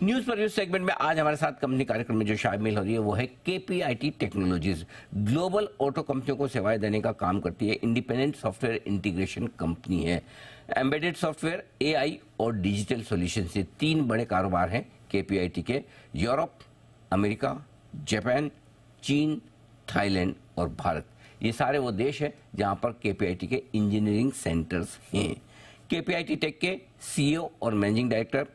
News पर news segment में आज हमारे साथ कंपनी कार्यक्रम में जो शामिल हो रही है वो है केपीआईटी टेक्नोलॉजीज। ग्लोबल ऑटो कंपनियों को सेवाएं देने का काम करती है, इंडिपेंडेंट सॉफ्टवेयर इंटीग्रेशन कंपनी है। एम्बेडेड सॉफ्टवेयर, एआई और डिजिटल सॉल्यूशन से तीन बड़े कारोबार हैं केपीआईटी के। यूरोप, अमेरिका, जापान, चीन, थाईलैंड और भारत, ये सारे वो देश हैं जहां पर केपीआईटी के इंजीनियरिंग सेंटर्स हैं। केपीआईटी टेक के सीईओ और मैनेजिंग डायरेक्टर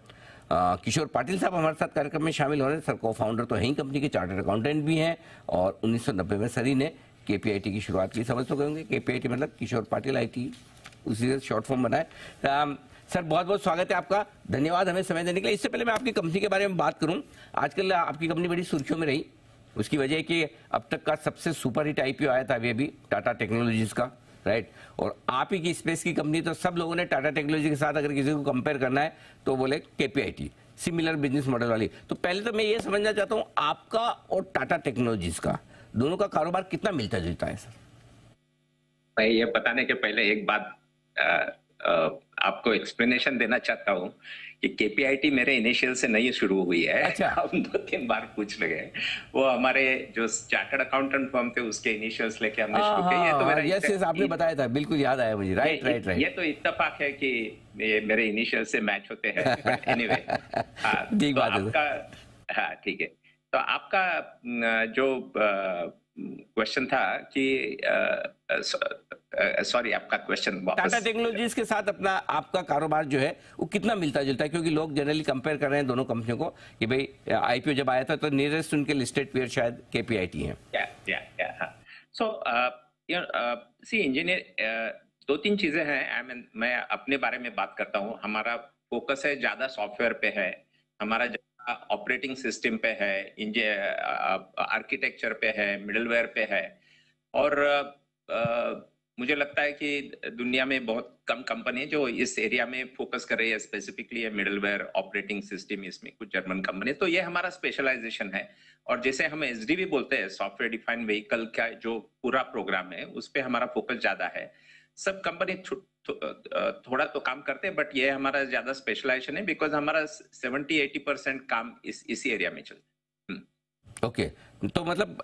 किशोर पाटिल साहब हमारे साथ कार्यक्रम में शामिल हो रहे हैं। सर को फाउंडर तो है ही कंपनी के, चार्टर्ड अकाउंटेंट भी हैं और 1990 में सर ही ने केपीआईटी की शुरुआत की। समझ तो होंगे केपीआईटी मतलब किशोर पाटिल आईटी, उसी से शॉर्ट फॉर्म बनाए। सर बहुत बहुत स्वागत है आपका, धन्यवाद हमें समय देने के लिए। इससे पहले मैं आपकी कंपनी के बारे में बात करूं, आजकल आपकी कंपनी बड़ी सुर्खियों में रही। उसकी वजह है कि अब तक का सबसे सुपर हिट आईपीओ आया था अभी टाटा टेक्नोलॉजीज का, राइट। और आप ही की स्पेस की कंपनी, तो सब लोगों ने टाटा टेक्नोलॉजी के साथ अगर किसी को कंपेयर करना है तो बोले केपीआईटी, सिमिलर बिजनेस मॉडल वाली। तो पहले तो मैं ये समझना चाहता हूं आपका और टाटा टेक्नोलॉजीज का दोनों का कारोबार कितना मिलता जुलता है सर? मैं ये बताने के पहले एक बात आपको एक्सप्लेनेशन देना चाहता हूँ कि केपीआईटी मेरे इनिशियल से नहीं शुरू हुई है। अच्छा। हम 2-3 बार पूछ लगे, वो हमारे जो चार्टर्ड अकाउंटेंट फर्म थे उसके इनिशियल्स लेके हमने शुरू किया। ये तो मेरा यस आपने बताया था, बिल्कुल याद आया मुझे। राइट। ये तो इत्तेफाक है कि ये मेरे इनिशियल से मैच होते हैं। एनीवे, ठीक बात है आपका, हाँ ठीक है। तो आपका जो क्वेश्चन था कि सॉरी, आपका क्वेश्चन टाटा टेक्नोलॉजीज के साथ अपना आपका कारोबार जो है वो कितना मिलता जुलता है? क्योंकि लोग जनरली कंपेयर कर रहे हैं दोनों कंपनियों को कि भाई आईपीओ जब आया था तो नियरेस्ट उनके लिस्टेड पेयर शायद केपीआईटी है। सो सी इंजीनियर, 2-3 चीजें हैं। मैं अपने बारे में बात करता हूँ। हमारा फोकस है ज्यादा सॉफ्टवेयर पे है, हमारा ऑपरेटिंग सिस्टम पे है, आर्किटेक्चर पे है, मिडलवेयर पे है। और मुझे लगता है कि दुनिया में बहुत कम कंपनी है जो इस एरिया में फोकस कर रही है, स्पेसिफिकली ये मिडलवेयर ऑपरेटिंग सिस्टम। इसमें कुछ जर्मन कंपनी, तो ये हमारा स्पेशलाइजेशन है। और जैसे हम एसडीवी बोलते हैं, सॉफ्टवेयर डिफाइंड व्हीकल का जो पूरा प्रोग्राम है उस पर हमारा फोकस ज्यादा है। सब कंपनी थोड़ा तो काम करते हैं, बट ये हमारा ज्यादा स्पेशलाइजेशन है बिकॉज हमारा 70-80% काम इसी एरिया में चलता है। ओके, तो मतलब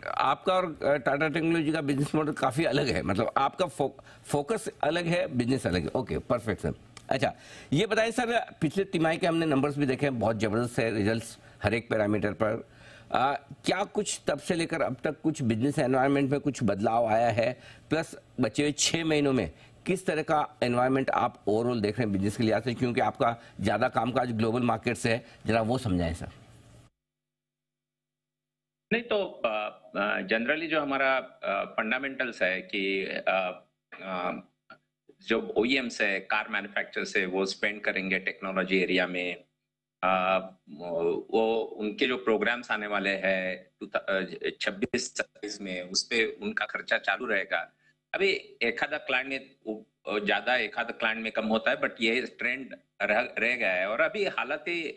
आपका और टाटा टेक्नोलॉजी का बिजनेस मॉडल काफी अलग है, मतलब आपका फोकस अलग है, बिजनेस अलग है। Okay, perfect sir. अच्छा, ये बताएं सर, पिछले तिमाही के हमने नंबर्स भी देखे हैं, बहुत जबरदस्त है रिजल्ट्स हर एक पैरामीटर पर। क्या कुछ तब से लेकर अब तक कुछ बिजनेस एनवायरनमेंट में कुछ बदलाव आया है? प्लस बचे हुए 6 महीनों में किस तरह का एनवायरनमेंट आप ओवरऑल देख रहे हैं बिजनेस के लिहाज से, क्योंकि आपका ज्यादा कामकाज ग्लोबल मार्केट से है, जरा वो समझाएं सर। नहीं तो जनरली जो हमारा फंडामेंटल्स है कि जो ओईएम्स है, कार मैन्युफैक्चरर्स है, वो स्पेंड करेंगे टेक्नोलॉजी एरिया में। वो उनके जो प्रोग्राम्स आने वाले हैं 26-27 में, उस पे उनका खर्चा चालू रहेगा। अभी एक आधा क्लाइंट में ज्यादा, एक आधा क्लाइंट में कम होता है, बट ये ट्रेंड रह गया है। और अभी हालांकि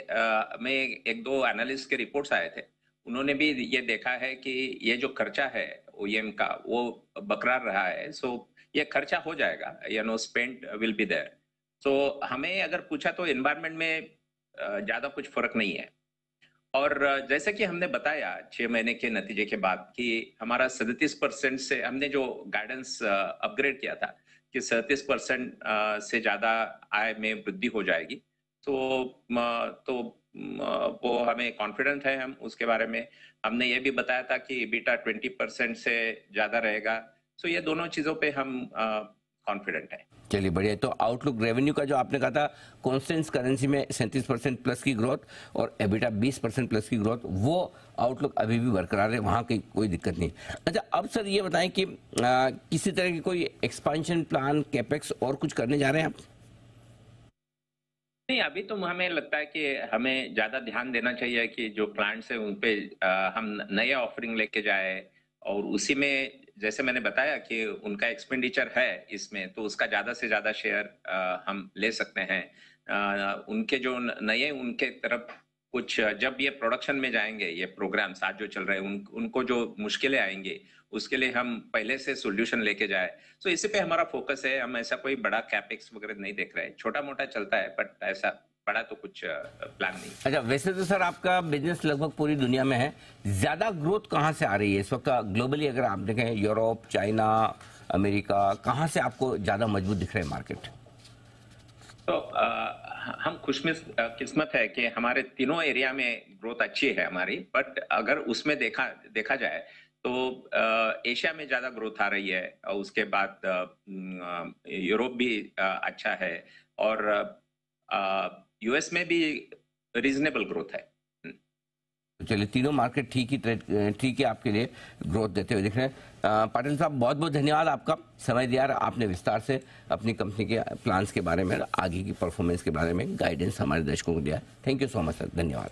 में 1-2 एनालिस्ट के रिपोर्ट्स आए थे, उन्होंने भी ये देखा है कि ये जो खर्चा है ओईएम का वो बरकरार रहा है। सो ये खर्चा हो जाएगा, स्पेंड विल बी देयर। सो हमें अगर पूछा तो एनवायरनमेंट में ज्यादा कुछ फर्क नहीं है। और जैसे कि हमने बताया 6 महीने के नतीजे के बाद कि हमारा 37% से हमने जो गाइडेंस अपग्रेड किया था कि 37% से ज्यादा आय में वृद्धि हो जाएगी। तो वो हमें कॉन्फिडेंट है हम उसके बारे में। हमने ये भी बताया था कि EBITDA 20% से ज्यादा रहेगा। सो ये दोनों चीजों पे हम कॉन्फिडेंट है। चलिए बढ़िया। तो आउटलुक रेवेन्यू का जो आपने कहा था कॉन्स्टेंट करेंसी में 37% प्लस की ग्रोथ और एबिटा 20% प्लस की ग्रोथ, वो आउटलुक अभी भी बरकरार है, वहां की कोई दिक्कत नहीं। अच्छा, अब सर ये बताएं कि किसी तरह की कोई एक्सपेंशन प्लान, कैपेक्स और कुछ करने जा रहे हैं आप? नहीं, अभी तो हमें लगता है कि हमें ज्यादा ध्यान देना चाहिए कि जो क्लाइंट्स है उन पे हम नए ऑफरिंग लेके जाए। और उसी में जैसे मैंने बताया कि उनका एक्सपेंडिचर है इसमें, तो उसका ज्यादा से ज्यादा शेयर हम ले सकते हैं। उनके जो नए, उनके तरफ कुछ जब ये प्रोडक्शन में जाएंगे, ये प्रोग्राम्स आज जो चल रहे हैं, उनको जो मुश्किलें आएंगे उसके लिए हम पहले से सॉल्यूशन लेके जाए। इसी पे हमारा फोकस है। हम ऐसा कोई बड़ा कैपेक्स वगैरह नहीं देख रहे हैं, छोटा मोटा चलता है, बट ऐसा बड़ा तो कुछ प्लान नहीं। अच्छा, वैसे तो सर आपका बिजनेस लगभग पूरी दुनिया में है, ज्यादा ग्रोथ कहाँ से आ रही है इस वक्त ग्लोबली? अगर आप देखें यूरोप, चाइना, अमेरिका, कहाँ से आपको ज्यादा मजबूत दिख रहे हैं मार्केट? तो हम किस्मत है कि हमारे तीनों एरिया में ग्रोथ अच्छी है हमारी, बट अगर उसमें देखा जाए तो एशिया में ज्यादा ग्रोथ आ रही है, और उसके बाद यूरोप भी अच्छा है, और यूएस में भी रीजनेबल ग्रोथ है। चलिए, तीनों मार्केट ठीक है आपके लिए ग्रोथ देते हुए दिख रहे हैं। पाटिल साहब, बहुत बहुत धन्यवाद, आपका समय दिया, आपने विस्तार से अपनी कंपनी के प्लान्स के बारे में, आगे की परफॉर्मेंस के बारे में गाइडेंस हमारे दर्शकों को दिया। Thank you so much sir, धन्यवाद।